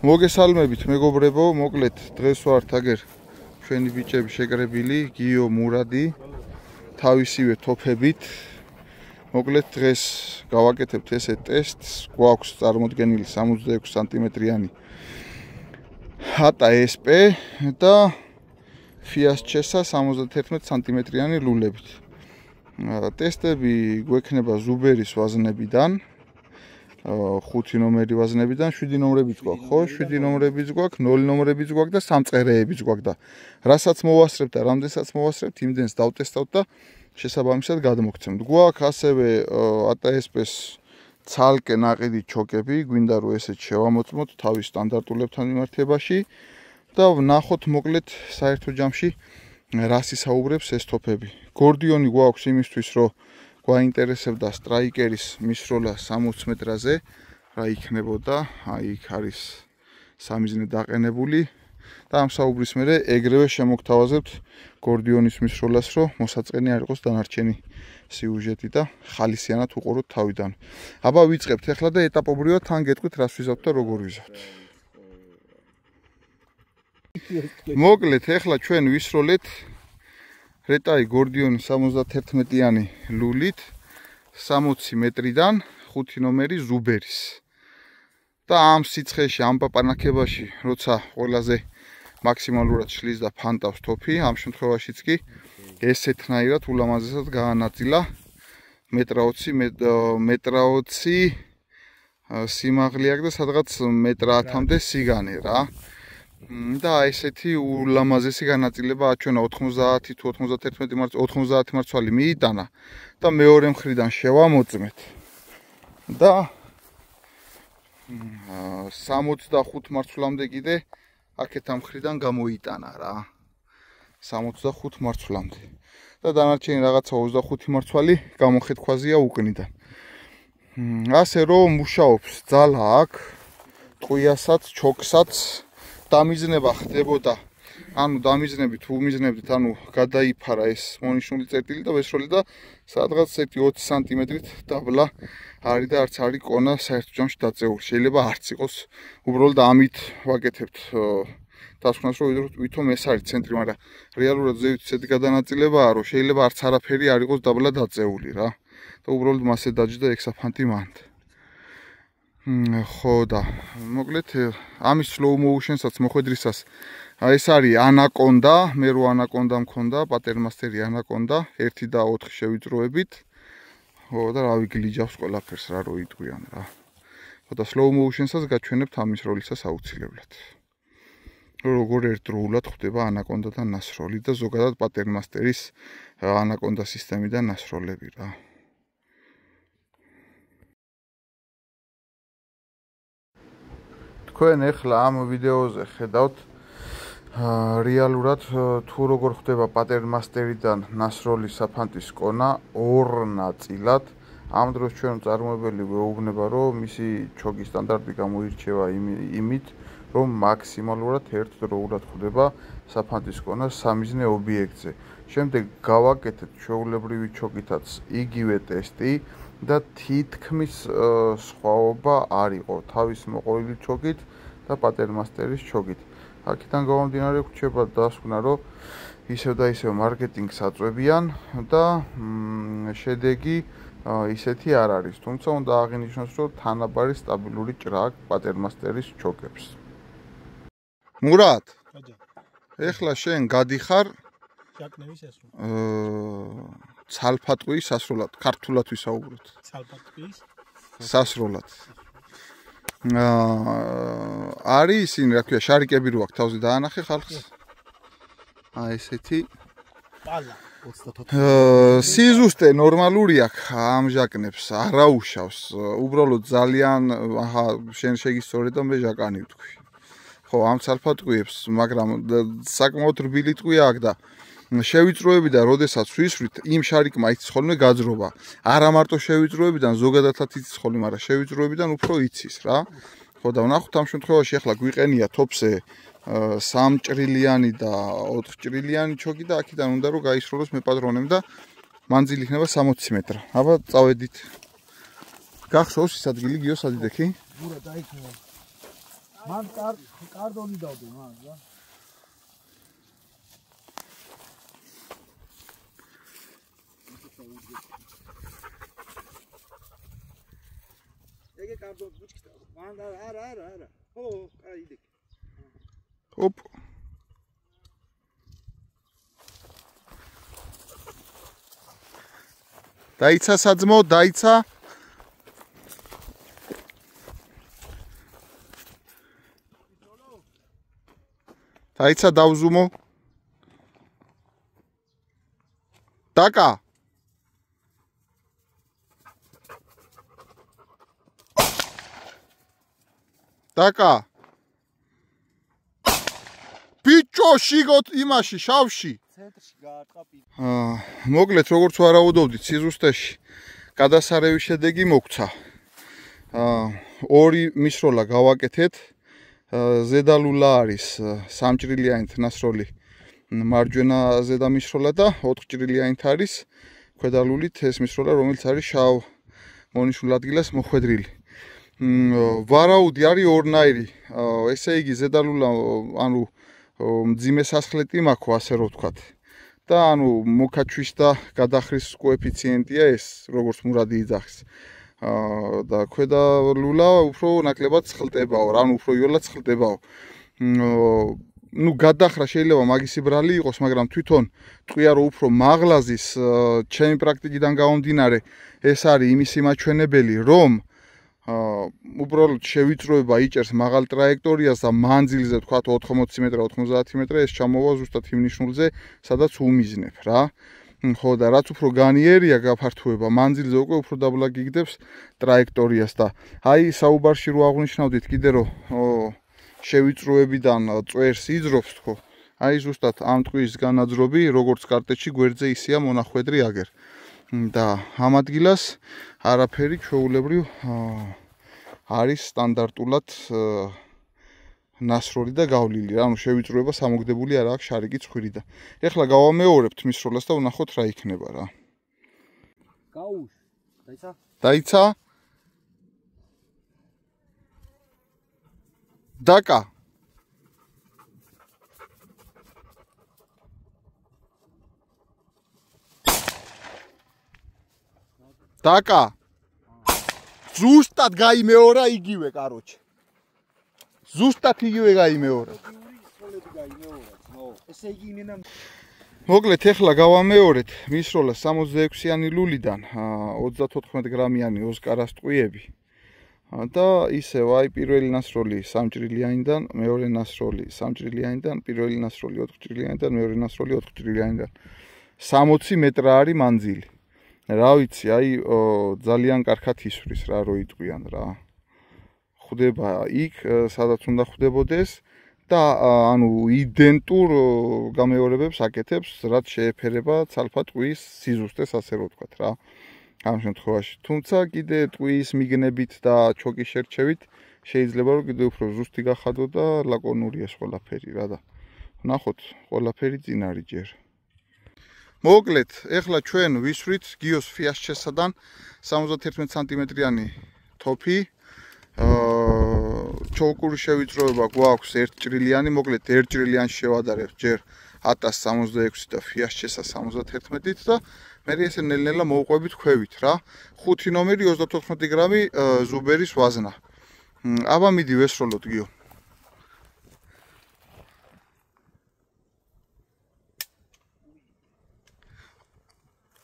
მოგესალმებით მეგობრებო, მოკლედ დღეს ვართ აგერ ჩვენი ბიჭები შეკრებილი, გიო, მურადი, თავისივე თოფებით. მოკლედ დღეს გავაკეთებთ ესე ტესტს, გვაქვს წარმოდგენილი 66 სანტიმეტრიანი ჰატა SP და Fiascesa 71 სანტიმეტრიანი ლულებით. ტესტები გვექნება ზუბერის ვაზნებიდან, 5 ნომერი ვაზნებიდან, 7 ნომრებიც გვაქვს, ხო? 7 ნომრებიც გვაქვს, 0 ნომრებიც გვაქვს და სამწყერეებიც გვაქვს და რასაც მოვასწრებთ და რამდენსაც მოვასწრებთ, იმდენს დავტესტავთ და შესაბამისად გადმოგცემთ. გვაქვს ასევე ATSP-ს ცალკე ნაყიდი ჩოკები, გვინდა რომ ესეც შევამოწმოთ თავის სტანდარტულებთან მიმართებაში და ვნახოთ მოკლედ საერთო ჯამში რას ისაუბრებს ეს თოფები. გორდიონი გვაქვს იმისთვის რომ გვაინტერესებდა სტრაიკერის მისროლა 60 მეტრაზე, რა იქნებოდა, აი იქ არის სამიზნე დაყენებული და ამ საუბრის მერე ეგრევე შემოგთავაზებთ გორდიონის მისროლას, რომ მოსაწყენი არ იყოს დანარჩენი სიუჟეტი და ხალისიანად უყუროთ თავიდან. აბა ვიწყებთ ახლა და ეტაპობრივად თან გეტყვით რას ვიზავთ და როგორ ვიზავთ. მოკლედ ახლა ჩვენ ვისროლეთ რეტაი გორდიონი 71-იანი ლულით 60 მეტრიდან 5 ნომერი ზუბერის. და ამ სიცხეში, ამ პაპანაკებაში, როცა ყველაზე მაქსიმალურად შლის და ფანტავს თოფი, ამ შემთხვევაშიც კი ესეთნაირად ულამაზესად გაანაწილა მეტრა 20 სიმაღლე აქვს და სადღაც მეტრა 10-მდე სიგანე რა. და ესეთი ულამაზესი განაწილება აჩვენა 90 თუ 90 მარცვალი მიიტანა და მეორე მხრიდან შევამოწმეთ და 65 მარცვლამდე კიდე აქეთ ამ მხრიდან გამოიტანა რა 65 მარცვლამდე და დანარჩენი რაღაცა 25 მარცვალი გამოხეთქვაზია უკნიდან. ასე რომ მუშაობს ძალა აქ, ტყვიასაც, ჩოქსაც დამიზნება ხდებოდა, ანუ დამიზნები თუ უმიზნებდით, ანუ გადაიფარა ეს მონიშნული წერტილი და ვესროლე და სადღაც 20 სანტიმეტრით დაბლა არის და არც არის კონა საერთო ჯამში დაწეული. შეიძლება არც იყოს, უბრალოდ ამით ვაკეთებთ დასკვნას, რომ ვითომ ეს არის ცენტრი, მაგრამ რეალურად ზევით ისეთი გადანაწილებაა, რომ შეიძლება არც არაფერი არ იყოს დაბლა დაწეული რა. და უბრალოდ მასე დაჯდა ექსაფანტი მანდ. ხო და მოკლედ ამის slow motion-საც მოხვედრისას ეს არის ანაკონდა, მე რო ანაკონდა მქონდა, პატერმასტერი ანაკონდა 1 და 4 შევიწროებით. ხო და რავი გლიჯავს ყველაფერს რა რო იტყვიან რა. ხო და slow motion-საც გაჩვენებთ ამის როლისას აუცილებლად. როგორ ერთდროულად ხდება ანაკონდათან ნასროლი და ზოგადად პატერმასტერის ანაკონდა სისტემიდან ნასროლები რა. თქვენ ახლა ამ ვიდეოზე ხედავთ რეალურად თუ როგორ ხდება პატერმასტერიდან ნასროლის საფანტის კონა ორ ნაწილად. ამ დროს ჩვენ მწარმოებელი ვეუბნება, რომ მისი ჩოგის სტანდარტი გამოირჩევა იმით, რომ მაქსიმალურად ერთდროულად ხდება საფანტის კონა სამიზნე ობიექტზე. შემდეგ გავაკეთეთ ჩვეულებრივი ჩოგითაც იგივე ტესტი და თითქმის სხვაობა არ იყო თავის მოყოლილი ჩოგით და პატერმასტერის ჩოგით. აქედან გამომდინარე გვჩება დასკვნა, რომ ისევ და ისევ მარკეტინგს აწვევიან და შედეგი ისეთი არ არის. თუმცა უნდა აღინიშნოს, რომ თანაბარი სტაბილური ჭრა აქვს პატერმასტერის ჩოგებს. მურად, ეხლა შენ გადიხარ ცალფატყვის სასროლად, ქართულად ვისაუბროთ. ცალფატყვის სასროლად. არის ისინი, რა ქვია, შარიკები რო აქვს თავზე დაანახე ხალხს. აი ესეთი. პალა 34. სიზუსტე ნორმალური აქვს, ამჟაკნებს, არაუშავს. უბრალოდ ძალიან შენ შეგისწორე და მე ჟაკანი ვთქვი. ხო, ამ ცალფატყვიებს, მაგრამ საკმაოდ რბილი ტყვია აქვს და შევიწროები და როდესაც ვისვრით, იმ შარიკმა იცის ხოლმე გაძრობა. არა მარტო შევიწროებიდან, ზოგადადაც იცის ხოლმე, მაგრამ შევიწროებიდან უფრო იცის რა. ხო და ვნახოთ ამ შემთხვევაში ახლა გვიყენია თოფზე 3 ჭრილიანი და 4 ჭრილიანი ჩოგი და აქედან უნდა რომ გაისროლოს მეპატრონემ და მანძილი იქნება 60 მეტრა. აბა წავედით. გახსოვს ის ადგილი გიო სადიდექი? მან კარდონი დავდე მან რა. ეგე კარდონი ბუჩქი მან არა. ო, აი იდე. ოპ. დაიცა საძმო, დაიცა. დაიცა დავზუმო. დაკა. დაკა. ბიჭო, შიგოთ იმაში, შავში. ცენტრში გაარტყა პირ. მოკლედ, როგორც ვარაუდობდით, სიზუსტეში გადასარევის შედეგი მოგცა. ორი მისროლა გავაკეთეთ. ზედალულა არის სამჭრილიანით ნასროლი მარჯვენა ზედა მისროლა და 4 ჭრილიანით არის ქვედალულით ეს მისროლა, რომელიც არის შავ მონიშნულ ადგილას მოხვედრილი. ვარაუდი არის ორნაირი. ესე იგი ზედალულა ანუ მძიმე სასხლეტი მაქვს, ასე რომ ვთქვათ. და ანუ მოკაჩვის და გადახრის კოეფიციენტია ეს, როგორც მურადი იძახის. და ქვედა ლულა უფრო ნაკლებად ცხლტებაო, ანუ უფრო იოლად ცხლტებაო. გადახრა შეიძლება მაგისი ბრალი იყოს, მაგრამ თვითონ ტყვია რომ უფრო მაღლაზის ჩემი პრაქტიკიდან გამომდინარე ეს არის იმისი მაჩვენებელი, რომ უბრალოდ შევიწროება იჭერს მაღალ ტრაექტორიას და მანძილზე თქვათ 80 მეტრა, 90 მეტრა ეს ჩამოვა ზუსტად იმ ნიშნულზე, სადაც უმიზნებ რა. ხო და რაც უფრო განიერია გაფართოება, მანძილზე უკვე უფრო დაბლა გიგდებს ტრაექტორიას და აი საუბარში რო აღნიშნავდით კიდე რომ შევიწროებიდან წვერს იძრობს თქო. აი ზუსტად ამ ტყვის განაძრობი როგორც კარტეთში გვერდზე ისეა მონახვედრი აგერ. და ამ ადგილას არაფერი ჩვეულებრივ არის სტანდარტულად ნასროლი და გავლილი რა, ანუ შევიწროება სამოგდებული არ აქვს შარიკი ცხვირი და ეხლა გავამეორებთ მისროლას და ვნახოთ რა იქნება რა. გაუშ, დაიცა? დაიცა? დაკა. დაკა. ზუსტად გაიმეორა იგივე, კაროჩე. ზუსტად იგივე გაიმეორა. ესე იგი იმენა მოკლედ ეხლა გავამეორეთ მისროლა 66-იანი ლულიდან 34 გრამიანი ოსკარას ტყვიები. და ისევ აი პირველი ნასროლი 3 ჭრილიანიდან, მეორე ნასროლი 3 ჭრილიანიდან, პირველი ნასროლი 4 ჭრილიანიდან, მეორე ნასროლი 4 ჭრილიანიდან. 60 მეტრა არის მანძილი. რა ვიცი, აი ძალიან კარგად ისვრის რა რო იტყვიან რა. ხვდება იქ, სადაც უნდა ხვდებოდეს და ანუ იდენტურ გამეორებებს აკეთებს, რაც შეეფერება ცალფა ტყვის სიზუსტეს, ასე რომ ვთქვათ რა. ამ შემთხვევაში, თუმცა კიდე ტყვის მიგნებით და ჩოკის შერჩევით შეიძლება რომ კიდე უფრო ზუსტი გახადო და ლაკონურია ყველაფერი რა და ნახოთ, ყველაფერი წინ არის ჯერ. მოკლედ, ეხლა ჩვენ ვისვრით გიოს ფიასჩესადან 71 სანტიმეტრიანი თოფი. ჩოუკურის შევიწროება გვაქვს 1 ჭრილიანი, მოკლედ 1 ჭრილიანში შევადარებთ ჯერ 1066 და ფიასჩესა 71-ით და მე ესე ნელ-ნელა მოვყვებით ქვევით რა. 5 ნომერი 34 გრამი ზუბერის ვაზნა. აბა მიდი ვესროლოთ გიო.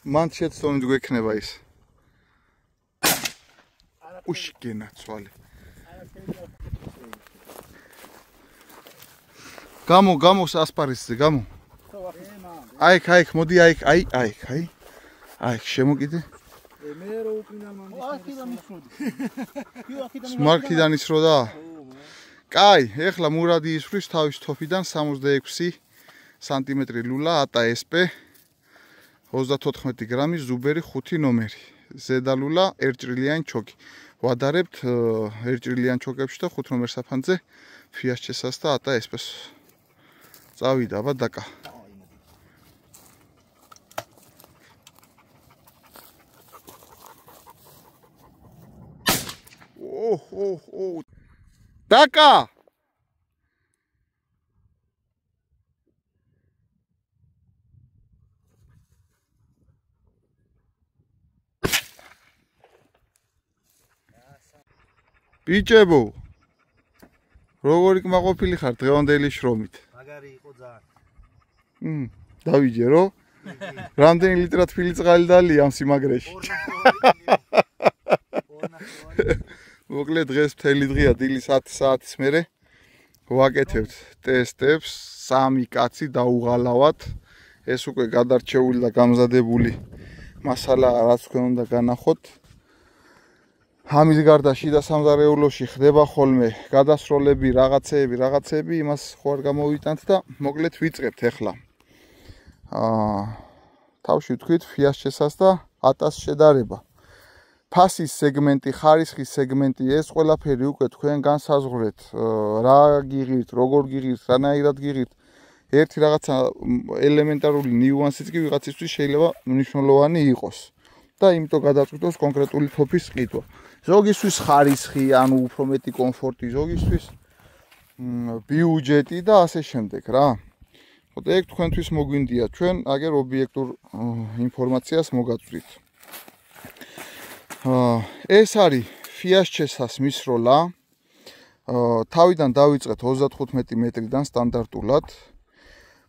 მან შეცდომით გვექნება ის. უშკენა ცვალე. გამო ასპარესზე, გამო. აიქ, მოდი აიქ. აიქ, შემოკიდე. მე რო უკრინა მანდის. აქედან ისროდი. სმარქიდან ისროდა? კაი, ეხლა მურადი ისვრის თავის თოფიდან 66 სანტიმეტრი ლულა ატა SP 34 გრამი ზუბერი 5 ნომერი. ზედა ლულა 1 ჭრილიანი ჩოკი. ვადარებთ 1 ჭრილიან ჩოკებში და 5 ნომერ საფანძზე ფიასჩესას და ატა SP-ს. წავიდა, აბა დაკა. დაკა! ბიჭებო. როგორი კმაყოფილი ხარ დღევანდელი შრომით? მაგარი იყო ძალიან. დავიჯერო. რამდენი ლიტრა თბილი წყალი დალია ამ სიმაგრეში? მოკლედ დღეს მთელი დღეა დილის 10 საათის მერე ვაკეთებთ ტესტებს, 3 კაცი დაუღალავად. ეს უკვე გადარჩეული და გამზადებული მასალა რაც თქვენ უნდა განახოთ. ამის გარდა შიდა სამზარეულოში ხდება ხოლმე გადასროლები, რაღაცეები, იმას ხო არ გამოვიტანთ და მოკლედ ვიწყებთ ახლა. თავში ვთქვით ფიასჩესას და ატას შედარება. ფასის სეგმენტი, ხარისხის სეგმენტი, ეს ყველაფერი უკვე თქვენ განსაზღვრეთ, რა გიღირთ, როგორ გიღირთ, რანაირად გიღირთ. ერთი რაღაცა ელემენტარული ნიუანსიც კი ვიღაცისთვის შეიძლება მნიშვნელოვანი იყოს და იმიტომ გადაწყვიტოს კონკრეტული თოფის ყიდვა. ზოგისთვის ხარისხი, ანუ უფრო მეტი კომფორტი, ზოგისთვის ბიუჯეტი და ასე შემდეგ რა. ხოდა ეგ თქვენთვის მოგვინდია, ჩვენ აგერ ობიექტურ ინფორმაციას მოგაწვდით. ეს არის ფიასჩესას მისროლა. თავიდან დავიწყეთ 35 მეტრიდან სტანდარტულად.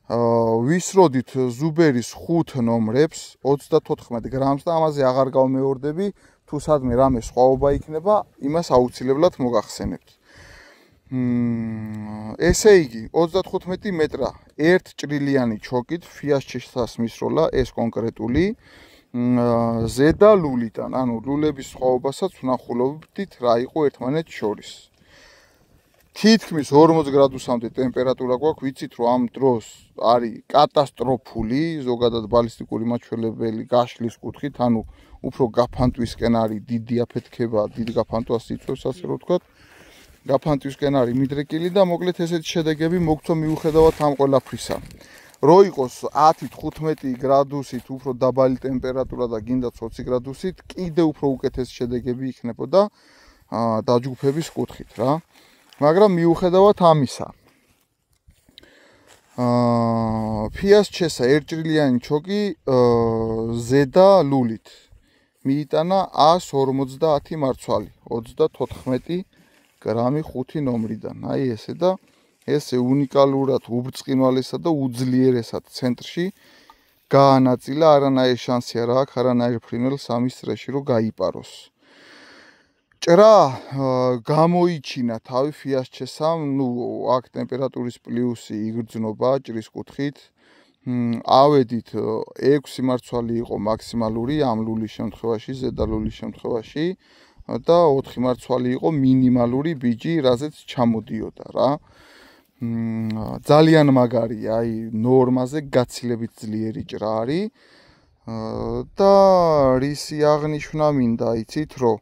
ვისროდით ზუბერის 5 ნომრებს 34 გრამს და ამაზე აღარ გავმეორდები, თუ სადმე რამე სხვაობა იქნება, იმას აუცილებლად მოგახსენებთ. ესე იგი 35 მეტრა ერთ ჭრილიანი ჩოკით ფიასჩესას მისროლა ეს კონკრეტული ზედა ლულიდან, ანუ ლულების სხვაობასაც ვნახულობდით რა იყო ერთმანეთს შორის. თითქმის 40 გრადუსამდე ტემპერატურა გვაქვს, ვიცით რომ ამ დროს არის კატასტროფული, ზოგადად ბალისტიკური მაჩვენებელი გაშლის კუთხით, ანუ უფრო გაფანტვისკენ არის დიდი აფეთქება, დიდ გაფანტვას იწვევს, ასე რომ ვთქვათ. გაფანტვისკენ არის მიდრეკილი და მოკლედ ესეთი შედეგები მოგცვა მიუხედავად ამ ყველაფრისა. რო იყოს 10-15 გრადუსით უფრო დაბალი ტემპერატურა და გინდათ 20 გრადუსით, კიდევ უფრო უკეთესი შედეგები იქნებოდა დაჯგუფების კუთხით რა. მაგრამ მიუხედავად ამისა, ფიასჩესა ერთჭრილიანი ჩოკი ზედა ლულით მიიტანა 150 მარცვალი, 34 გრამი 5 ნომრიდან. აი ესე და ესე უნიკალურად უბრწყინვალესად და უძლიერესად ცენტრში გაანაწილა, არანაირი შანსი არ აქვს, არანაირი ფრინველს ამის წრეში რომ გაიპაროს. ჭრა გამოიჩინა თავი ფიასჩესამ, აქ ტემპერატურის პლუსი იგრძნობა ჭრის კუთხით. ავედით 6 მარცვალი იყო მაქსიმალური ამ ლულის შემთხვევაში, ზედა ლულის შემთხვევაში და 4 მარცვალი იყო მინიმალური ბიჯი, რაზეც ჩამოდიოდა რა. ძალიან მაგარია, აი ნორმაზე გაცილებით ძლიერი ჭრა არის და რისი აღნიშვნა მინდა, იცით რომ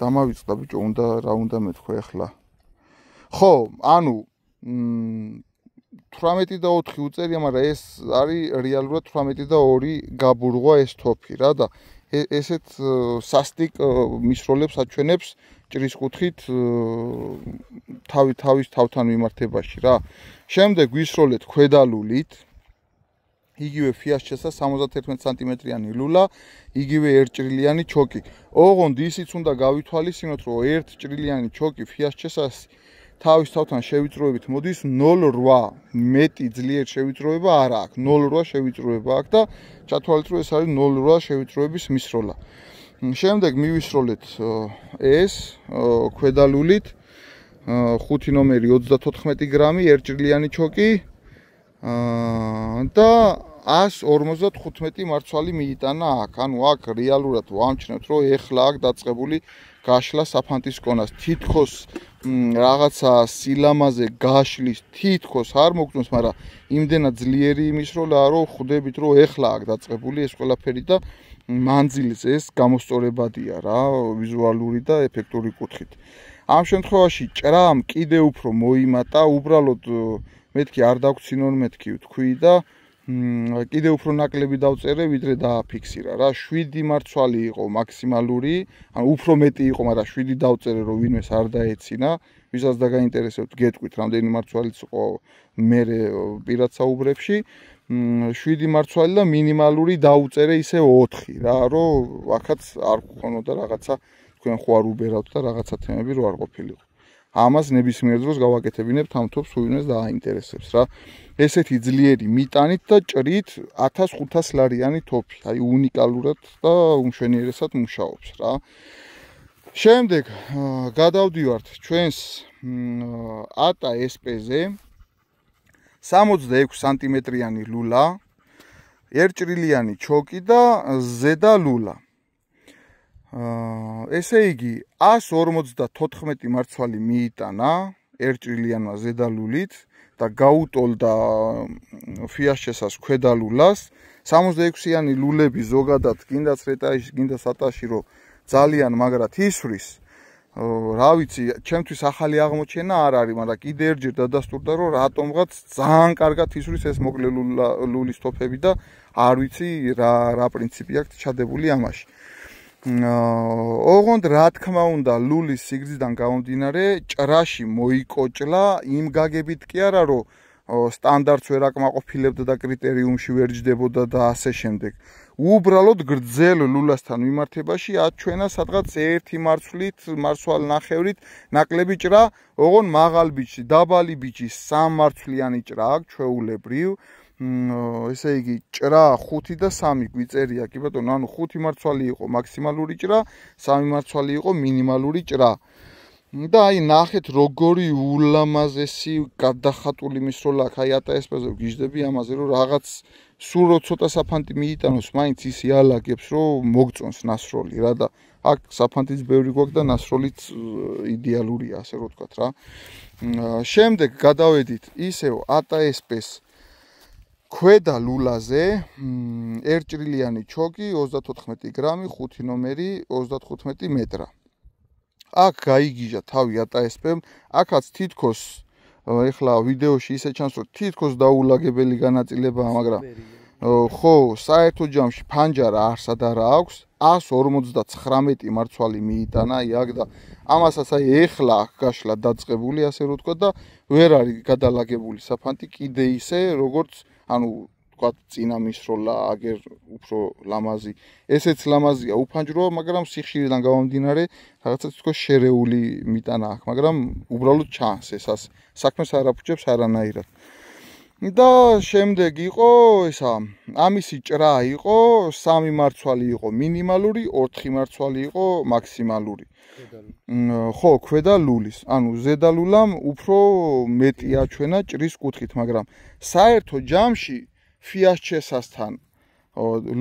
დამავიწყდა ბიჭო, რა უნდა მეთქვა ახლა. ხო, ანუ 18 და 4 უწერია, მაგრამ ეს არის რეალურად 18 და 2 გაბურღვა ეს თოფი რა და ესეთ სასტიკ მისროლებს აჩვენებს ჭრის კუთხით თავის თავთან მიმართებაში რა. შემდეგ ვისროლეთ ქვედალულით. იგივე ფიასჩესა 71 სანტიმეტრიანი ლულა, იგივე ერთჭრილიანი ჩოკი. ოღონდ ისიც უნდა გავითვალისწინოთ, რომ ერთჭრილიანი ჩოკი ფიასჩესას თავის თავთან შევიწროებით მოდის 0.8 მეტი ძლიერ შევიწროება არ აქვს. 0.8 შევიწროება აქვს და ჩათვალეთ, რომ ეს არის 0.8 შევიწროების მისროლა. შემდეგ მივისროლეთ ეს ქვედალულით 5 ნომერი 34 გრამი ერთჭრილიანი ჩოკი და 155 მარცვალი მიიტანა აქ. ანუ აქ რეალურად ვამჩნევთ, რომ ეხლა აქ დაწყებული გაშლა საფანტის კონას. თითქოს რაღაცა სილამაზე გაშლის თითქოს არ მოგწონს, მაგრამ იმდენად ძლიერი იმისროლა, რომ ხვდებით, რომ ეხლა აქ დაწყებული ეს ყველაფერი და მანძილის ეს გამოსწორებადია რა, ვიზუალური და ეფექტური კუთხით. ამ შემთხვევაში ჭრამ კიდევ უფრო მოიმატა, უბრალოდ მეთქი არ დაგვრცინონ, მეთქი ვთქვი და კიდევ უფრო ნაკლები დავწერე, ვიდრე დააფიქსირა რა. 7 მარცვალი იყო მაქსიმალური, ანუ უფრო მეტი იყო, მაგრამ 7 დავწერე, რომ ვინმეს არ დაეცინა. ვისაც დაგაინტერესებთ, გეტყვით, რამდენი მარცვალიც იყო მე პირად საუბრებში. 7 მარცვალი და მინიმალური დაუწერე ისე 4 რა, რომ აქაც არ გქონოდა რაღაცა თქვენ ხო არ უბერავთ და რაღაცა თემები რო არ ყოფილიყო. ამას ნებისმიერ დროს გავაკეთებინებთ ამ თოფს უვინეს დააინტერესებს რა. ესეთი ძლიერი მიტანით და ჭრით 1500 ლარიანი თოფი. აი უნიკალურად და უმშვენიერესად მუშაობს რა. შემდეგ გადავდივართ ჩვენს ატა SP-ზე 66 სანტიმეტრიანი ლულა, ერთჭრილიანი ჩოკი და ზედა ლულა. ესე იგი 154 მარცვალი მიიტანა ერთჭრილიანმა ზედა ლულით და გაუტოლდა ფიასჩესას ქვედა ლულას. 66-იანი ლულები ზოგადად გინდაც რეტაიში, გინდაც ატაში რო ძალიან მაგრად ისვრის. რა ვიცი, ჩემთვის ახალი აღმოჩენა არ არის, მაგრამ კიდე ერთჯერ დადასტურდა რომ რატომღაც ძალიან კარგად ისვრის ეს მოკლე ლულის თოფები და არ ვიცი რა პრინციპი აქვს ჩადებული ამაში. ოღონდ რა თქმა უნდა ლულის სიგრძიდან გამომდინარე ჭრაში მოიკოჭლა იმ გაგებით კი არა რომ სტანდარტს ვერ აკმაყოფილებდა და კრიტერიუმში ვერ ჯდებოდა და ასე შემდეგ. უბრალოდ გრძელ ლულასთან მიმართებაში აჩვენა სადღაც ერთი მარცვალ ნახევრით ნაკლები ჭრა, ოღონ მაღალ ბიჭში, დაბალი ბიჭში სამმარცვლიანი ჭრა აქვს ჩვეულებრივ. ესე იგი ჭრა 5 და 3 გვიწერია, კი ბატონო, ანუ 5 მარცვალი იყო მაქსიმალური ჭრა, 3 მარცვალი იყო მინიმალური ჭრა. და აი ნახეთ როგორი ულამაზესი გადახატული მისროლა აქვს აი ატა SP-ზე გიждები ამაზე რომ რაღაც სულ რო ცოტა საფანტი მიიტანოს მაინც ის იალაგებს რომ მოგწონს ნასროლი რა და აქ საფანტიც ბევრი გვაქვს და ნასროლიც იდეალურია ასე რო ვთქვათ რა. შემდეგ გადავედით ისევ ატა SP-ს ქვედა ლულაზე ერთჭრილიანი ჩოკი 34 გრამი 5 ნომერი 35 მეტრა. აქ გაიგიჟა თავი ატა SP-მ, აქაც თითქოს ეხლა ვიდეოში ისე ჩანს რომ თითქოს დაულაგებელი განაწილებაა, მაგრამ ხო, საერთო ჯამში ფანჯარა არსად არა აქვს, 159 მარცვალი მიიტანა აი აქ და ამასაც აი ეხლა აქ გაშლა დაწყებული ასე რო ვთქვა და ვერ არის გადალაგებული საფანტი კიდე ისე როგორც ანუ ვთქვათ წინა მისროლა აგერ უფრო ლამაზი. ესეც ლამაზია, უფანჯროა, მაგრამ სიხშირიდან გამომდინარე რაღაცა თქო შერეული მიტანა აქვს, მაგრამ უბრალოდ ჩანს ესას. საქმეს არ აფუჭებს არანაირად. და შემდეგ იყო ესა, ამისი ჭრა იყო 3 მარცვალი იყო მინიმალური, 4 მარცვალი იყო მაქსიმალური. ხო, ქვედა ლულის. ანუ ზედა ლულამ უფრო მეტი აჩვენა ჭრის კუთხით, მაგრამ საერთო ჯამში ფიასჩესასთან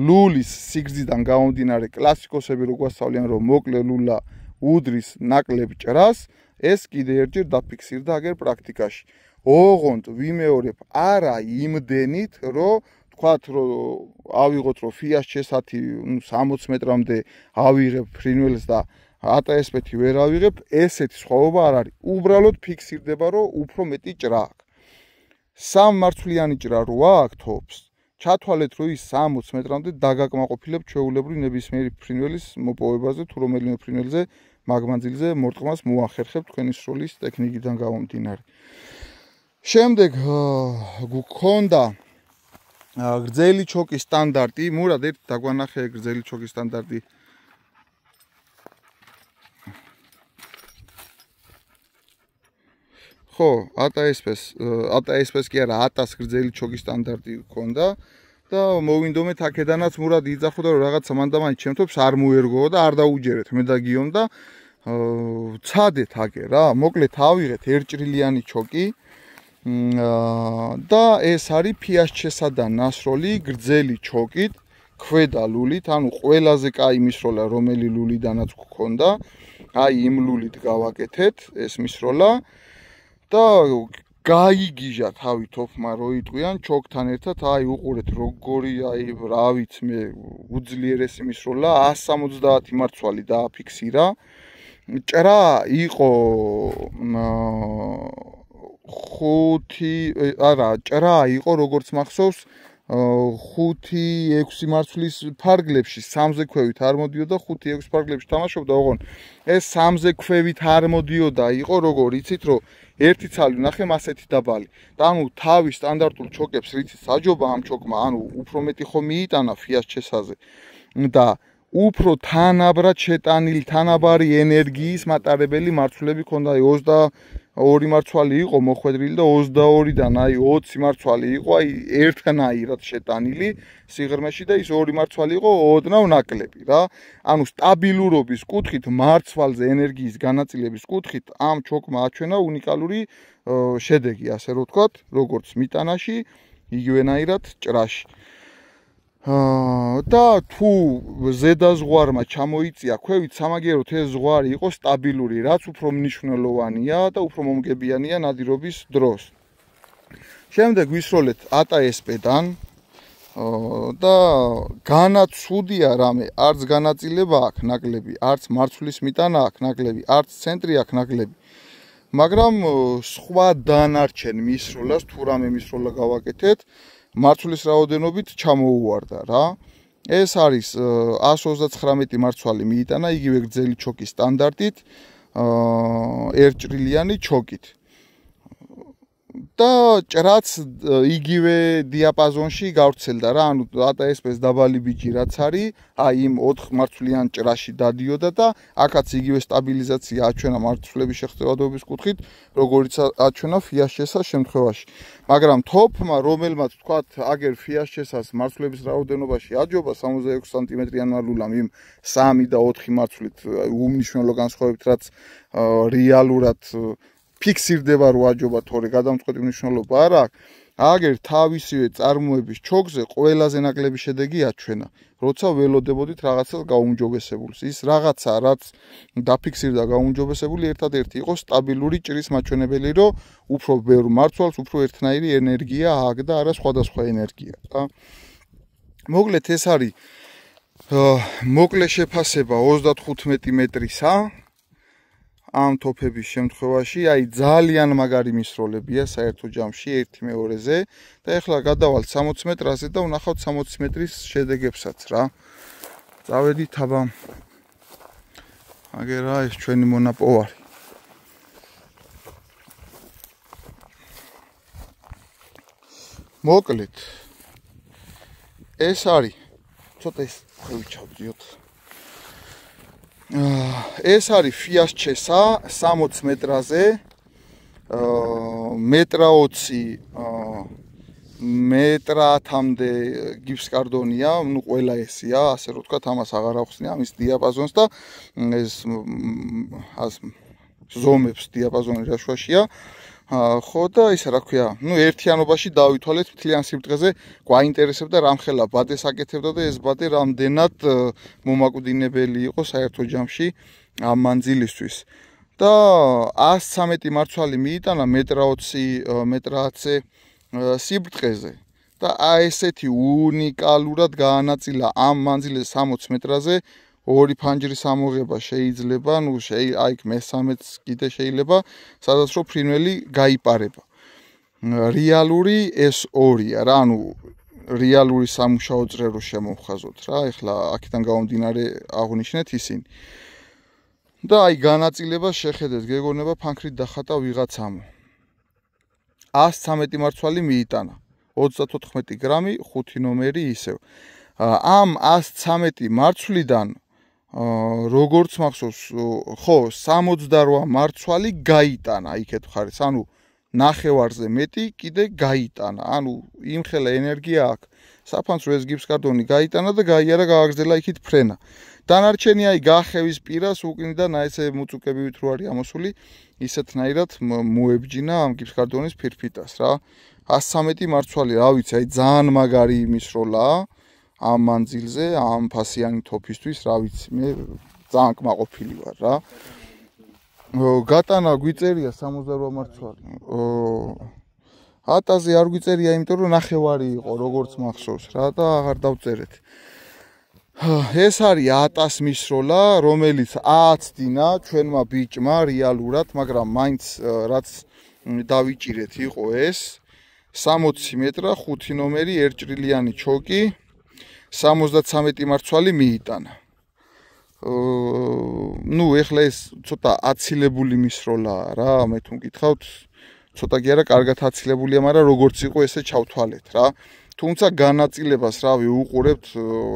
ლულის სიგრძიდან გამომდინარე კლასიკოსები რო გვასწავლიან რომ მოკლე ლულა უდრის ნაკლებ ჭრას, ეს კიდე ერთჯერ დაფიქსირდა აგერ პრაქტიკაში. ოღონდ ვიმეორებ არა იმდენით რომ თქვათ რომ ავიღოთ რომ ფიასჩესათი 60 მეტრამდე ავიღებ ფრინველს და ატა SP-თი ვერ ავიღებ, ესეთი სხვაობა არ არის. უბრალოდ ფიქსირდება რომ უფრო მეტი ჭრა აქვს. სამმარცვლიანი ჭრა რო აქვს თოფს, ჩათვალეთ რომ ის 60 მეტრამდე დაგაკმაყოფილებ ჩვეულებრივ ნებისმიერი ფრინველის მოპოვებაზე თუ რომელიმე ფრინველზე მაგმანძილზე მორტყმას მოახერხებ თქვენი სროლის ტექნიკიდან გამომდინარე. შემდეგ გქონდა გრძელი ჩოკის სტანდარტი, მურად ერთ დაგვანახე გრძელი ჩოკის სტანდარტი. ხო, ატა SP-ს კი არა, ატას გრძელი ჩოკის სტანდარტი გქონდა და მოვინდომეთ აქედანაც მურად იძახოდა რომ რაღაცა მანდამაინც ჩემთვებს არ მოერგო და არ დაუჯერეთ მე და გიომ და ცადეთ აგე რა, მოკლედ ავიღეთ ერთჭრილიანი ჩოკი და ეს არის ფიასჩესა და ნასროლი გრძელი ჩოკით, ქვედა ლულით, ანუ ყველაზე კაი მისროლა რომელი ლულიდანაც გქონდა, აი იმ ლულით გავაკეთეთ ეს მისროლა და გაიგიჟა თავი თოფმა რო იტყვიან ჩოკთან ერთად, აი უყურეთ როგორი აი რა ვიცი მე უძლიერესი მისროლა 170 მარცვალი დააფიქსირა. ჭრა იყო ჭრა იყო როგორც მახსოვს 5-6 მარცვლის ფარგლებში 3-ზე ქვევით არ მოდიოდა 5-6 ფარგლებში თამაშობდა, ოღონ ეს 3-ზე ქვევით არ მოდიოდა იყო როგორ იცით რომ ერთი ცალი ნახე მასეთი დაბალი და ანუ თავი სტანდარტულ ჩოკებს რითიც აჯობა ამ ჩოკმა, ანუ უფრო მეტი ხომ მიიტანა ფიასჩესაზე და უფრო თანაბრად შეტანილი, თანაბარი ენერგიის მატარებელი მარცვლები ქონდა. 22 მარცვალი იყო მოხვედრილი და 22-დან 20 მარცვალი იყო ერთნაირად შეტანილი სიღრმეში და ის 2 მარცვალი იყო ოდნავ ნაკლები რა. ანუ სტაბილურობის კუთხით, მარცვალზე ენერგიის განაწილების კუთხით ამ ჩოკმა აჩვენა უნიკალური შედეგი, ასე რომ ვთქვათ, როგორც მიტანაში, იგივენაირად ჭრაში. და თუ ზედაზღვარმა ჩამოიწია ქვევით, სამაგიეროდ ეს ზღვარი იყო სტაბილური, რაც უფრო მნიშვნელოვანია და უფრო მომგებიანია ნადირობის დროს. შემდეგ ვისროლეთ ATSP-დან და განაცუდია რამე, არც განაწილება აქვს ნაკლები, არც მარცვლის მიტანა აქვს ნაკლები, არც ცენტრი აქვს ნაკლები. მაგრამ სხვა დანარჩენ მისროლას თუ რამე მისროლა გავაკეთეთ, მარცვლის რაოდენობით ჩამოუვარდა რა. ეს არის 139 მარცვალი მიიტანა იგივე გრძელი ჩოკის სტანდარტით, ერთჭრილიანი ჩოკით. და ჭრაც იგივე დიაპაზონში გავრცელდა რა, ანუ ATSP-ს დაბალი ბიჯი რაც არის, იმ 4 მარცვლიან ჭრაში დადიოდა და აქაც იგივე სტაბილიზაცია აჩვენა მარცვლების შეღწევადობის კუთხით, როგორიც აჩვენა FIAS-ს შემთხვევაში. მაგრამ TOP-მა, რომელმაც თქვათ, აგერ FIAS-ს მარცვლების რაოდენობაში აჯობა 66 სანტიმეტრიანმა ლულამ იმ 3 და 4 მარცვლით უმნიშვნელო განსხვავებით, რაც რეალურად ფიქსირდება რო აჯობა თორე გადამწყვეტი მნიშვნელობა არ აქვს. აგერ თავისივე წარმოების ჩოკზე ყველაზე ნაკლები შედეგი აჩვენა, როცა ველოდებოდით რაღაცას გაუმჯობესებულს. ის რაღაცა, რაც დაფიქსირდა გაუმჯობესებული, ერთადერთი იყო სტაბილური ჭრის მაჩვენებელი, რომ უფრო ბევრ მარცვალს, უფრო ერთნაირი ენერგია აქვს და არა სხვადასხვა ენერგია, რა. მოკლედ ეს არის მოკლე შეფასება 35 მეტრისა. ამ TOP-ების შემთხვევაში, ძალიან მაგარი მისროლებია საერთო ჯამში 1-2-ზე და ეხლა გადავალთ 60 მეტრაზე და ვნახავთ 60 მეტრის შედეგებსაც რა. წავედით აბა. აგერა ეს ჩვენი მონაპოვარი. მოკლედ ეს არის ცოტა ის ხევიჩავდიოთ. ეს არის FIAS-ს 60 მეტრაზე, 1.20 მეტრამდე გიფსკარდონია, ну ყველა ესია, ასე რომ ვთქვათ, ამას აღარ ახსნია ამის დიაპაზონს და ეს ზომებს დიაპაზონი რა შვაშია. ხო და ისა რა ქვია, ну ერთიანობაში დავითვალეთ მთლიან სიბრტყეზე, გვაინტერესებდა რამხელა ბადეს აკეთებდა და ეს ბადე რამდენად მომაკვდინებელი იყო საერთო ჯამში ამ მანძილისთვის. და 113 მარცვალი მიიტანა 1.20 სიბრტყეზე და ესეთი უნიკალურად გაანაწილა ამ მანძილზე 60 მეტრაზე. 2 ფანჯრის ამოღება შეიძლება, ну აი მესამეც კიდე შეიძლება, სადაც რო ფრინველი გაიპარება. რეალური ეს 2-ია რა, ანუ რეალური სამუშაო წრე რო შემოვხაზოთ რა, ეხლა აქედან გამომდინარე აღვნიშნეთ ისინი. და აი განაწილება შეხედეთ, გეგონება ფანქრით დახატა ვიღაცამ. 113 მარცვალი მიიტანა, 34 გრამი, 5 ნომერი ისევ. ამ 113 მარცვლიდან როგორც მახსოვს, ხო, 68 მარცვალი გაიტანა იქეთ ხარეს, ანუ ნახევარზე მეტი კიდე გაიტანა. ანუ იმხელა ენერგია აქვს. საფანძრო ეს გიფსკარდონი გაიტანა და გაიარა გააგრძელა იქით ფრენა. დანარჩენი აი გახევის პირას უკნიდან აი ესე მუწუკებივით რო არის ამოსული, ისეთნაირად მოებჯინა ამ გიფსკარდონის ფირფიტას რა. 113 მარცვალი, რა ვიცი, აი ძალიან მაგარი მისროლაა. ამ მანძილზე, ამ ფასიანი TOP-ისთვის, რა ვიცი, მე ძალიან კმაყოფილი ვარ რა. გატანა გვიწერია 68 მარცვალი. ატაზე არ გვიწერია, იმიტომ რომ ნახევარი იყო, როგორც მახსოვს რა და აღარ დავწერეთ. ეს არის ATAS მისროლა, რომელიც ააცდინა ჩვენმა ბიჭმა რეალურად, მაგრამ მაინც რაც დავიჭირეთ იყო ეს 60 მეტრა 5 ნომერი ერთჭრილიანი ჩოკი. 73 მარცვალი მიიტანა. ну ეხლა ეს ცოტა აცილებული მისროლაა რა, მე თუ მკითხავთ, ცოტა კი არა, კარგად აცილებულია, მაგრამ როგორც იყო ესე ჩავთვალეთ რა. თუმცა განაწილებას რავი უყურებთ,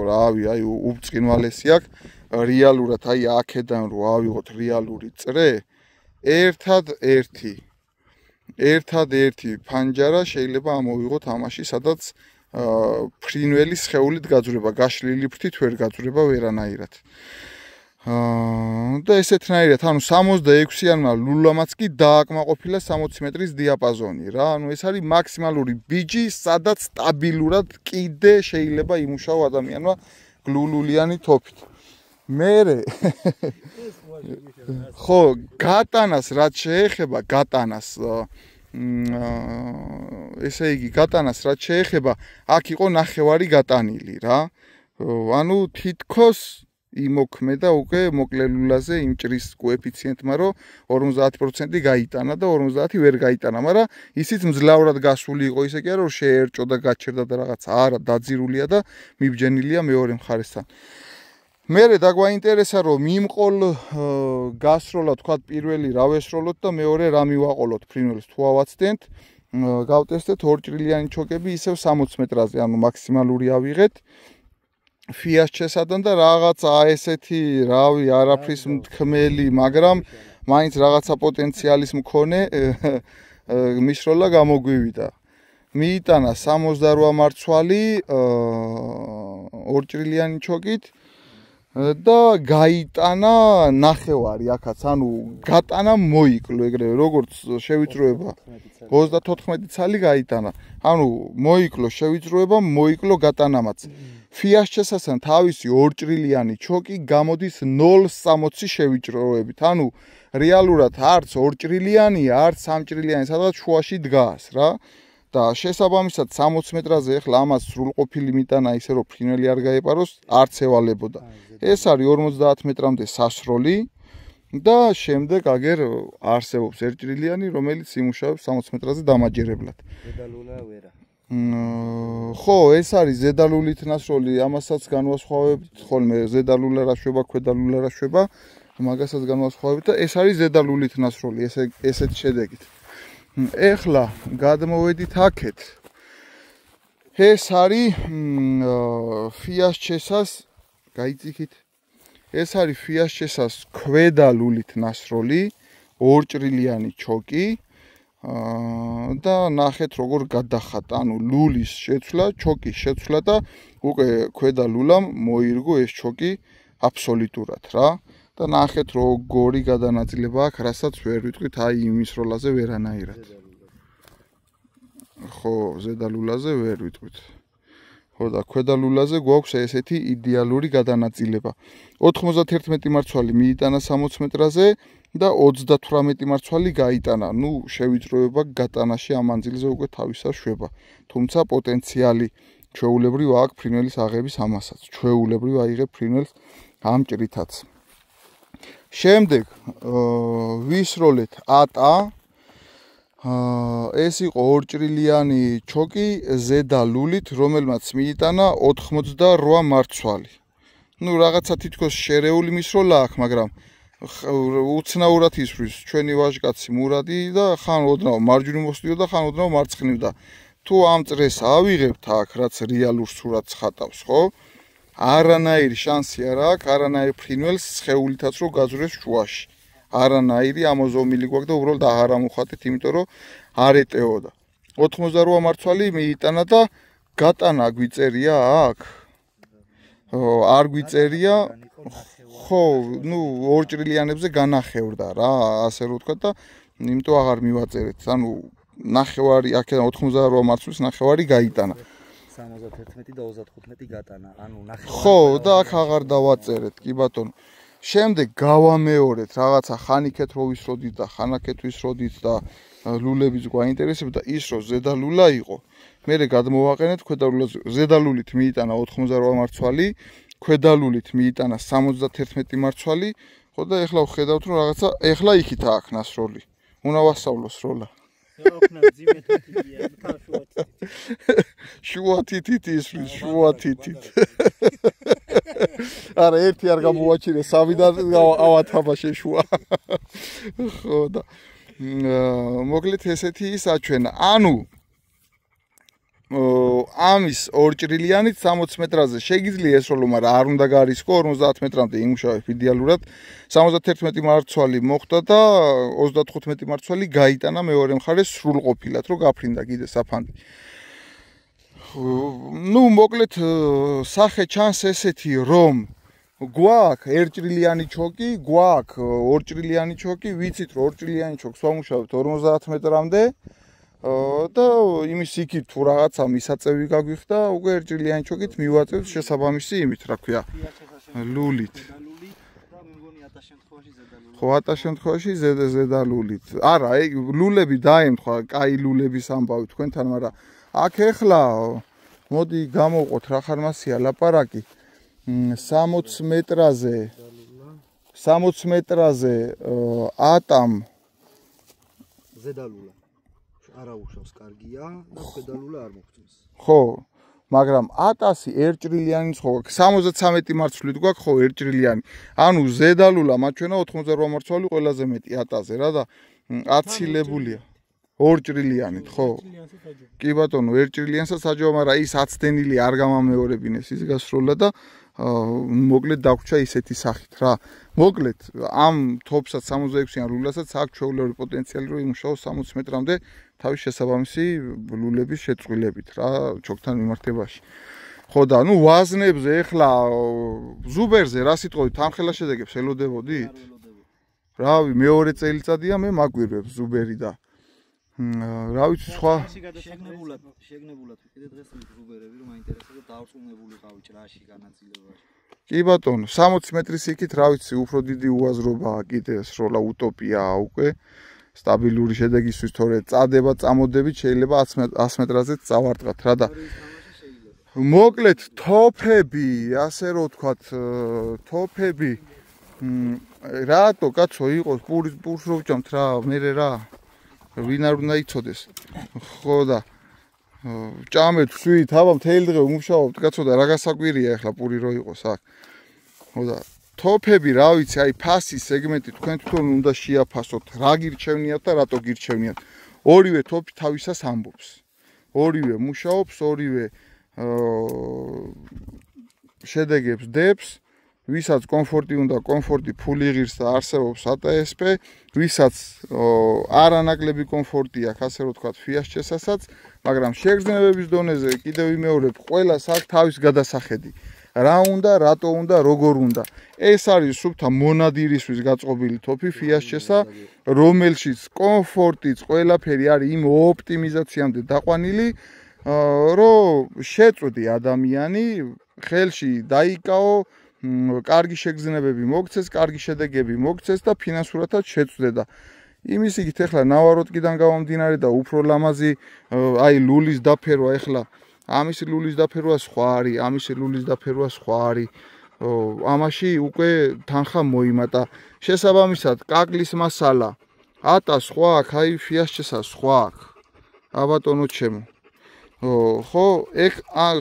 რავი, აი უბწყინვალესი აქვს რეალურად აი აქედან რო ავიღოთ რეალური წრე, ერთადერთი ფანჯარა შეიძლება ამოვიღოთ ამაში, სადაც ფრინველის სხეულით გაძვრება, გაშლილი ფრთით ვერ გაძვრება ვერანაირად. და ესეთნაირად, ანუ 66-იანმა ლულამაც კი დააკმაყოფილა 60 მეტრის დიაპაზონი რა. ანუ ეს არის მაქსიმალური ბიჯი, სადაც სტაბილურად კიდე შეიძლება იმუშაო ადამიანმა გლულულიანი თოფით. მერე ხო, გატანას რაც შეეხება, ესე იგი გატანას რაც შეეხება, აქ იყო ნახევარი გატანილი რა. ანუ თითქოს იმოქმედა უკვე მოკლელულაზე იმ ჭრის კოეფიციენტმა, რომ 50% გაიტანა და 50 ვერ გაიტანა, მაგრამ ისიც მძლავრად გასული იყო, ისე კი არა, რომ შეერჭო და გაჩერდა და რაღაც, არა, დაძირულია და მიბჯენილია მეორე მხარესთან. მერე დაგვაინტერესა, რომ მიმყოლ გასროლა, თქვა პირველი რა ვესროლოთ და მეორე რა მივაყოლოთ ფრინველს თუ ავაცდენთ, გავტესტეთ ორჭრილიანი ჩოკები ისევ 60 მეტრაზე, ანუ მაქსიმალური ავიღეთ. ფიასჩესადან და რაღაცა ესეთი, რავი, არაფრის მთქმელი, მაგრამ მაინც რაღაცა პოტენციალის მქონე მისროლა გამოგვივიდა. მიიტანა 68 მარცვალი ორჭრილიანი ჩოკით და გაიტანა ნახევარი აქაც, ანუ გატანა მოიკლო ეგრევე, როგორც შევიწროება 34 ცალი გაიტანა. ანუ მოიკლო შევიწროება, მოიკლო გატანამაც. ფიასჩესასთან თავისი ორჭრილიანი ჩოკი გამოდის 0.60 შევიწროებით. ანუ რეალურად არც ორჭრილიანია, არც სამჭრილიანი, სადაც შუაში დგას რა. და შესაბამისად 60 მეტრაზე ახლა ამას სრულყოფილი მიტანა ისე რომ ფრინველი არ გაეპაროს, არც ევალებოდა. ეს არის 50 მეტრამდე სასროლი და შემდეგ აგერ არსებობს ერთჭრილიანი, რომელიც იმუშავებს 60 მეტრაზე დამაჯერებლად. ზედალულა ვერა. ხო, ეს არის ზედალულით ნასროლი, ამასაც განვასხვავებთ ხოლმე ზედალულა რა შვება, ქვედალულა რა შვება, მაგასაც განვასხვავებთ და ეს არის ზედალულით ნასროლი, ესეთ შედეგით. ეხლა გადმოვედით აქეთ. ეს არის ფიასჩესას, გაიწიქით. ეს არის ფიასჩესას ქვედალულით ნასროლი, ორჭრილიანი ჩოკი. და ნახეთ როგორ გადახატა, ანუ ლულის შეცვლა, ჩოკის შეცვლა და უკვე ქვედა ლულამ მოირგო ეს ჩოკი აბსოლუტურად რა. და ნახეთ როგორი გადანაწილება აქვს, რასაც ვერ ვიტყვით აი იმის როლაზე ვერანაირად. ხო, ზედა ლულაზე ვერ ვიტყვით. ხო და ქვედა ლულაზე გვაქვს ესეთი იდეალური გადანაწილება. 91 მარცვალი მიიტანა 60 მეტრაზე და 38 მარცვალი გაიტანა. ნუ შევიწროება გატანაში ამ მანძილზე უკვე თავისას შვება. თუმცა პოტენციალი ჩვეულებრივ აქვს ფრინველის აღების ამასაც. ჩვეულებრივ აიღებ ფრინველს ამ ჭრითაც. შემდეგ ვისროლეთ ატა. ეს იყო ორჭრილიანი ჩოკი ზედა ლულით, რომელმაც მიიტანა 88 მარცვალი. ნუ რაღაცა თითქოს შერეული მისროლა აქვს, მაგრამ უცნაურად ისვრის ჩვენი ვაჟკაცი მურადი და ხან ოდნავ მარჯვნივ მოსდიოდა, ხან ოდნავ მარცხნივდა. თუ ამ წრეს ავიღებთ აქ, რაც რეალურ სურათს ხატავს, ხო? არანაირი შანსი არ აქვს, არანაირი ფრინველს სხეულითაც რო გაძვრეს შუაში. არანაირი ამოზომილი გვაქვს და უბრალოდ აღარ ამოხატეთ, იმიტომ რომ არ ეტეოდა. 88 მარცვალი მიიტანა და გატანა გვიწერია აქ? არ გვიწერია. ხო, ნუ ორჭრილიანებზე განახევრდა რა, ასე რომ ვთქვა და იმიტომ აღარ მივაწერეთ. ანუ ნახევარი აქედან 88 მარცვლის ნახევარი გაიტანა. 71 და 35 გატანა. ანუ ნახევარი. ხო, და აქ აღარ დავაწერეთ, კი ბატონო. შემდეგ გავამეორეთ რაღაცა ხანიქეთ რო ვისროდით და ხანაკეთ ვისროდით და ლულებიც გვაინტერესებდა ის რომ ზედა ლულა იყო. მერე გადმოვაყენეთ ქვედა ლულაზე. ზედა ლულით მიიტანა 88 მარცვალი, ქვედა ლულით მიიტანა 71 მარცვალი, ხო და ეხლა ვხედავთ რომ რაღაცა ეხლა იქით აქვს ნასროლი. უნდა ვასწავლოს როლა. შუა თითით ისვრის, შუა თითით. არა, ერთი არ გამოვაჩინე, სამიდან ავათაბა შეშუა. ხო და მოკლედ ესეთი საჩვენა. ანუ ამის ორჭრილიანით 60 მეტრაზე შეგიძლია ესროლო, მაგრამ არ უნდა გარისკო 50 მეტრამდე იმუშავებ იდეალურად. 71 მარცვალი მოხდა და 35 მარცვალი გაიტანა მეორე მხარეს სრულყოფილად, რომ გაფრინდა კიდე საფანდი. ნუ მოკლედ სახე ჩანს ესეთი, რომ გვაქვს ერთჭრილიანი ჩოკი, გვაქვს ორჭრილიანი ჩოკი, ვიცით რომ ორჭრილიანი ჩოკს ვამუშავებთ 50 მეტრამდე. და იმის იქით თუ რაღაცა მისაწევი გაგვიხდა, უკვე ერთჭრილიანი ჩოკით მივაწევთ შესაბამისი იმით, რა ქვია, ლულით. ხო, 1000 შემთხვევაში ზედა ლულით. არა, ლულები დაემთხვა, კაი ლულების ამბავი თქვენთან, მაგრამ აქ ეხლა მოდი გამოვყოთ რა ხარ მასია ლაპარაკი. 60 მეტრაზე ატამ ზედალულა არა უშავს კარგია და პედალულა არ მოგწევს. ხო, მაგრამ 1000 ერთჭრილიანი ხო გვაქვს, 73 მარცვლით გვაქვს ხო ერთჭრილიანი. ანუ ზედალულა მაჩვენა 88 მარცვალი ყველაზე მეტი 1000-ზე რა და აცილებულია. ორჭრილიანით, ხო? კი ბატონო, ერთჭრილიანსაც აჯობა, მაგრამ ის აცდენილი არ გამამეორებინეს ის გასროლა და მოკლედ დაგვრჩა ისეთი სახით რა. მოკლედ ამ თოფსაც 66-იან ლულასაც აქვს ჩვეულებრივი პოტენციალი რომ იმუშაოს 60 მეტრამდე თავის შესაბამისი ლულების შეწყვილებით რა ჩოქთან მიმართებაში. ხო და ნუ ვაზნებზე ეხლა ზუბერზე რა სიტყვით ამხელა შედეგებს ელოდებოდი? რავი, მეორე წელიწადია მე მაგვირვებს ზუბერი და რა ვიცი სხვა შეგნებულად კიდე დღეს ზუბერები რომ მაინტერესებს და დაარწმუნებული ყავი ჭრაში განაწილებაში. კი ბატონო, 60 მეტრის იქით რა ვიცი უფრო დიდი უაზრობაა კიდე სროლა utopia-ა უკვე სტაბილური შედეგისთვის, თორე წადება წამოდებით შეიძლება 100 მეტრაზეც წავარტყათ რა და მოკლედ თოფები, ასე რომ ვთქვათ, თოფები რატო კაცო იყოს პურს რო ვჭამთ რა, მე რა ვინ არ უნდა იცოდეს. ხო და ჭამეთ ვსვით, აბა მთელი დღე ვმუშაობთ კაცო და რა გასაკვირია ახლა პური რო იყოს აქ. ხო და თოფები რა ვიცი, აი ფასის სეგმენტი თქვენ თვითონ უნდა შეაფასოთ, რა გირჩევნიათ და რატო გირჩევნიათ. ორივე თოფი თავისას ამბობს. ორივე მუშაობს, ორივე შედეგებს დებს. ვისაც კომფორტი უნდა, კომფორტი ფული ღირს და არსებობს ATSP, ვისაც არანაკლები კომფორტი აქვს, ასე რომ ვთქვათ, FIAS-ჭესასაც, მაგრამ შეგრძნებების დონეზე კიდევ ვიმეორებ, ყველას აქვს თავის გადასახედი. რა უნდა, რატო უნდა, როგორ უნდა. ეს არის სუფთა მონადირისთვის გაწყობილი თოფი FIAS-ჭესა, რომელშიც კომფორტიც ყველაფერი არის იმ ოპტიმიზაციამდე დაყვანილი, რომ შეწვდი ადამიანი, ხელში დაიკაო, კარგი შეგრძნებები მოგცეს, კარგი შედეგები მოგცეს და ფინანსურადაც შეწვდე და იმის იგით ეხლა ნავაროტკიდან გამომდინარე და უფრო ლამაზი აი ლულის დაფერვა ეხლა ამისი ლულის დაფერვა სხვა არის, ამისი ლულის დაფერვა სხვა არის. ამაში უკვე თანხა მოიმატა. შესაბამისად, კაკლის მასალა ატა სხვა აქვს, აი FIAS-ჭესა სხვა აქვს. აბატონო ჩემო. ხო, ეგ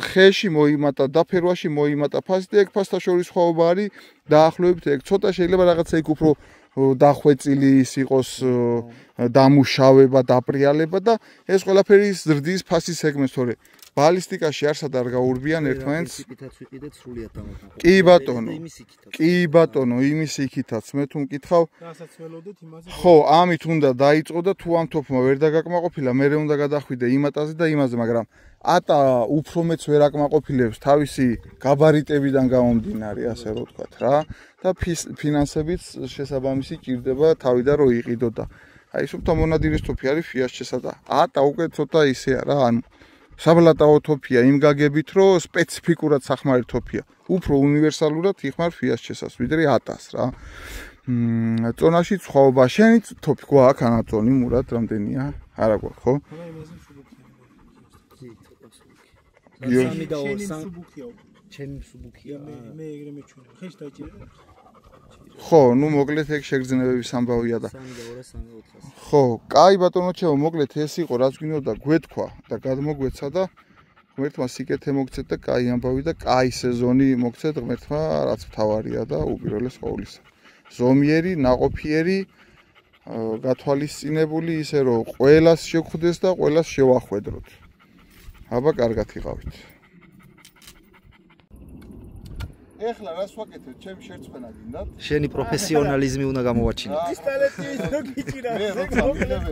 ხეში მოიმატა, დაფერვაში მოიმატა ფასი და ეგ ფასთა შორის სხვაობა არის დაახლოებით ეგ ცოტა შეიძლება რაღაცა იქ უფრო დახვეწილი ის იყოს დამუშავება, დაპრიალება და ეს ყველაფერი ზრდის ფასის სეგმენტს, თორე ბალისტიკაში არსად არ გაურბიან ერთმანეთს. კი ბატონო, კი ბატონო, იმის იქითაც მე თუ მკითხავ. ხო, ამით უნდა დაიწყო და თუ ამ თოფმა ვერ დაგაკმაყოფილა, მე უნდა გადახვიდე იმატაზე და იმაზე, მაგრამ ატა უფრო მეც ვერ აკმაყოფილებს თავისი გაბარიტებიდან გამომდინარე, ასე რომ ვთქვათ რა და ფინანსებიც შესაბამისი ჭირდება თავიდან რომ იყიდო და აი სუფთა მონადირის თოფი არის FIAS-ჭესა და ატა უკვე ცოტა ისეა რა, ანუ საბლატაო თოფია იმ გაგებით, რომ სპეციფიკურად სახმარი თოფია. უფრო უნივერსალურად იხმარ FIAS-ჭესას, ვიდრე ატას რა. წონაში სხვაობა. შენი თოფი გვაქვს ანაწონი მურად რამდენია? არა გვაქვს, ხო? სამი და სუბუქია. ჩემი სუბუქია. მე ეგრე მეჩვენა. ხეში დაიჭირე. ხო, ნუ მოკლედ ეგ შეგრძნებების ამბავია და ხო, კაი ბატონო ჩემო, მოკლედ ეს იყო რაც გვინდოდა გვეთქვა და გადმოგვეცა და ღმერთმა სიკეთე მოგცეთ და კაი ამბავი და კაი სეზონი მოგცეთ ღმერთმა, რაც მთავარია და უპირველეს ყოვლისა. ზომიერი, ნაყოფიერი, გათვალისწინებული ისე რომ ყველას შეგხვდეს და ყველას შევახვედროთ. აბა კარგად იყავით. ეხლა რას ვაკეთებ? ჩემი შერწმენა გინდათ? შენი პროფესიონალიზმი უნდა გამოვაჩინო. პისტოლეტი ის რო გიჭირა. მე როცა მივიდები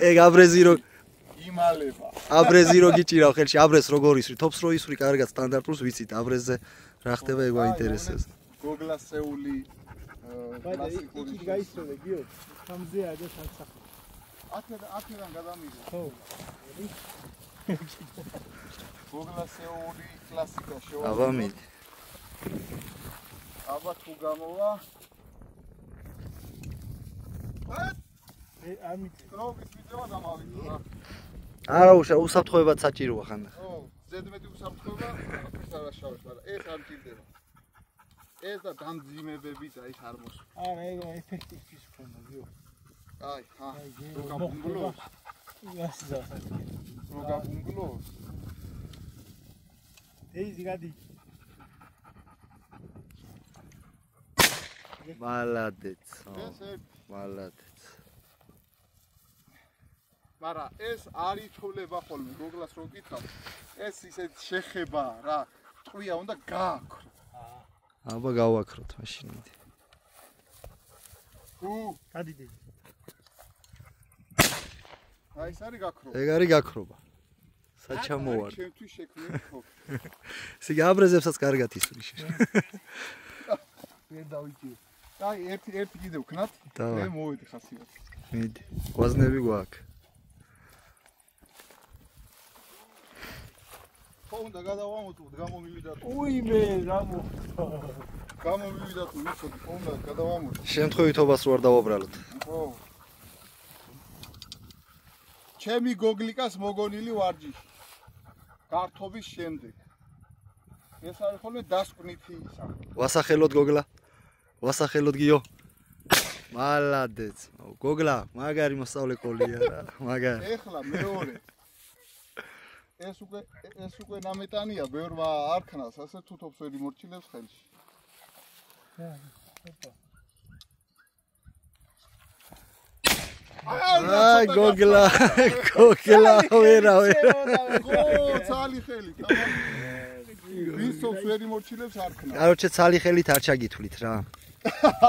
ეგ აბრეზი რო იმალება. აბრეზი რო გიჭირავ ხელში, აბრეს როგორ ისვრი, თოფს რო ისვრი კარგად სტანდარტულს ვიცით, აბრეზზე რა ხდება ეგ მაინტერესებს. გოგლასეული კლასიკური იქ გაისროლე გიო. სამზეა და სამსახური. 10-დან გადამიღე. ხო. გოგლასეული კლასიკა შევა. აბა მიდი. აბა თუ გამოვა. ამით კროვის ვიძება დამავიდო. არა უსაფრთხოებად საჭიროა ხანდა. ო, ზედმეტი უსაფრთხოება არ აღშავებს, მაგრამ ეს არ მჭირდება. ეს და დამძიმებები და ის არ მოსვა. არა ეგ ეფექტის ფონდა გიო. აი, ჰა, როგაბუნგლოს. იასზა. როგაბუნგლოს. ეიზი გადი. მალადეც. ეს მალადეც. მაგრამ ეს არ ითვლება ხოლმე გოგლას რო კითხავ. ეს ისეთ შეხება რა, ტყვია უნდა გააქრო. აბა გავაქროთ მაშინ მიდი. გადიდე. აი ეს არის გაქრობა. ეგ არის გაქრობა. საჩამო ვარ. ჩემთვის შექმნილი ხო. ესე იგი აბრეზებსაც კარგად ისვრი შე. ვერ დავიჭირე. აი ერთი კიდე ვქნათ. მე მოვედი ხასიათი. მიდი. ღვაზნები გვაქვს. ხო უნდა გადავამოწმოთ, გამომივიდათ. უიმე რა მოხდა. გამომივიდათ, ვიცოდი, ხო უნდა გადავამოწმოთ. შემთხვევითობას რო არ დავაბრალოთ. ხო. ჩემი გოგლიკას მოგონილი ვარჯიში. გართობის შემდეგ. ეს არის ხოლმე დასკვნითი ისა. ვასახელოთ გოგლა. ვასახელოთ გიო. მალადეც. გოგლა, მაგარი მოსწავლე ყოლია რა. მაგარი. ეხლა მეორე. ეს უკვე ნამეტანია, ბევრმა არქნას, ასე თუ თოფს ვერ იმორჩილებს ხელში. აი გოგლა, ვერა. ხო, ცალი ხელით. ვის თოფს ვერ იმორჩილებს არქნას. კაროჩე ცალი ხელით არ ჩაგითვლით რა.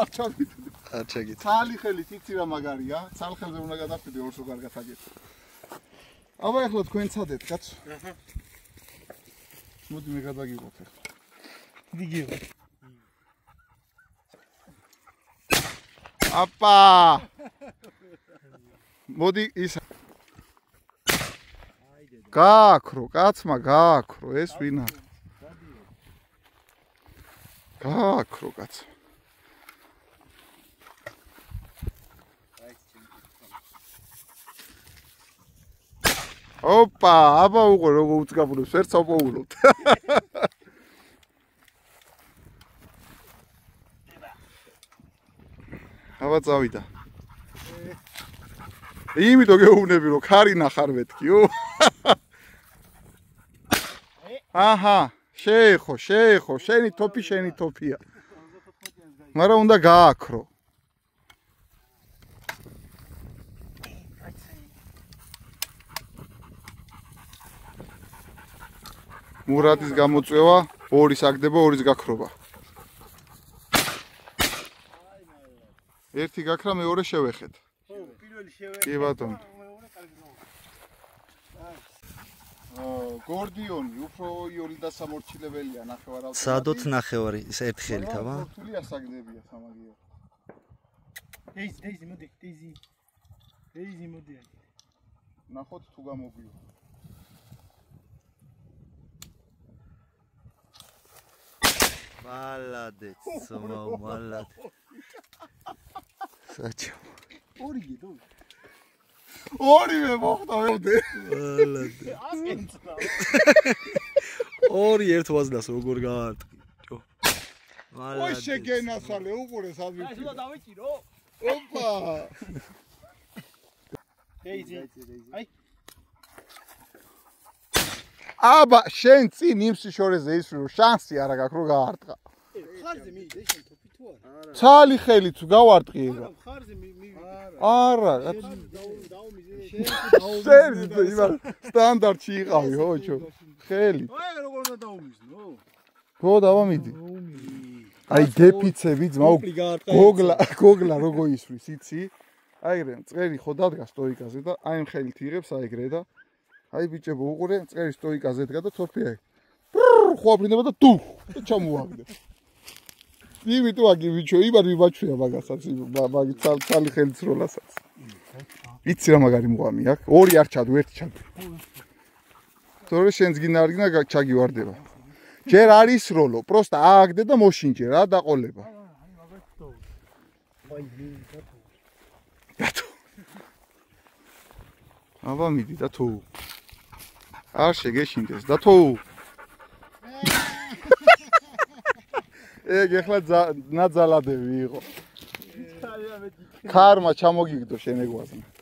არ ჩაგითვლით. არ ჩაგითვლით. ცალი ხელით იცი რა მაგარია? ცალ ხელზე უნდა გადავხედე ორსო კარგად აგეთ. აბა ეხლა თქვენ ცადეთ, კაცო. მოდი მე გადაგიღოთ ეხლა. ვიგიო. აპა! მოდი ის გააქრო, კაცმა გააქრო, ეს ვინ არის? გააქრო, კაც. ოპა, აბა უყო როგორ უწგაბულებს, ვერც ოპოულობთ. აბა წავიდა. იმიტომ გეუბნები რომ ხარი ნახარ მეთქიო. აჰა, შეეხო, შენი თოფია. მაგრამ უნდა გააქრო. მურადის გამოწვევა, ორის აგდება, ორის გაქრობა. ერთი გაქრა, მეორე შევეხეთ. პირველი შევე. კი ბატონო. გორდიონი, უფრო იული და სამორჩილებელია ნახევარავთ. სადოთ ნახევარი, ის ერთ ხელით, აბა. რთული ასაგდებია სამაგია. დეიზი, მოდი, დეიზი მოდი. ნახოთ თუ გამოგვიო. მალადეც, მალადეც. საჩამო. ორი გიდო. ორივე მოხდა მეოდე. მალადეც. ასკენცა. ორი ერთ ვაზნას როგორ გაარტყი. ой შეგენახალე უყურე სადმე. აი სულ დავიჭირო. ოპა. დეიზი. აი. აბა შენ წინ იმსი შორეზე ისვრი რომ შანსი არა გაქვს რომ გაარტყა. ხარზე მივიდე შენ თოფი თუ არა? ცალი ხელი თუ გავარტყი ეგა. ხარზე მივიდე. არა, დაუმიზე. შენ იმან სტანდარტში იყავი ჰოჩო ხელი აი როგორ უნდა დაუმიზნო ხო დავამიდი აი გეფიცები ძმაო გოგლა როგორ ისვრის იცი აი რე წერი ხო დადგა სტოიკაზე და აი ხელით იღებს აი ეგრე და აი ბიჭებო უყურე წერი სტოიკაზე დგა და თოფი აი ხო აფრინდება და თუ და ჩამოაგდე იმიტო აგი ბიჭო იმარ მიმაჩვია მაგასაც მაგით ცალი ხელით როლასაც იცი რა მაგარი მღვამი აქ ორი არ ჩადო ერთი ჩადო თორე შენს გინარგინა ჩაგივარდება ჯერ არის როლო პროსტა ააგდე და მოშინჯე რა დაყოლება აბა მიდი და თუ არ შეგეშინდეს და თუ ეგ ეხლა ნაძალადები იყო ქარმა ჩამოგიგდო შენ ეგვაზნა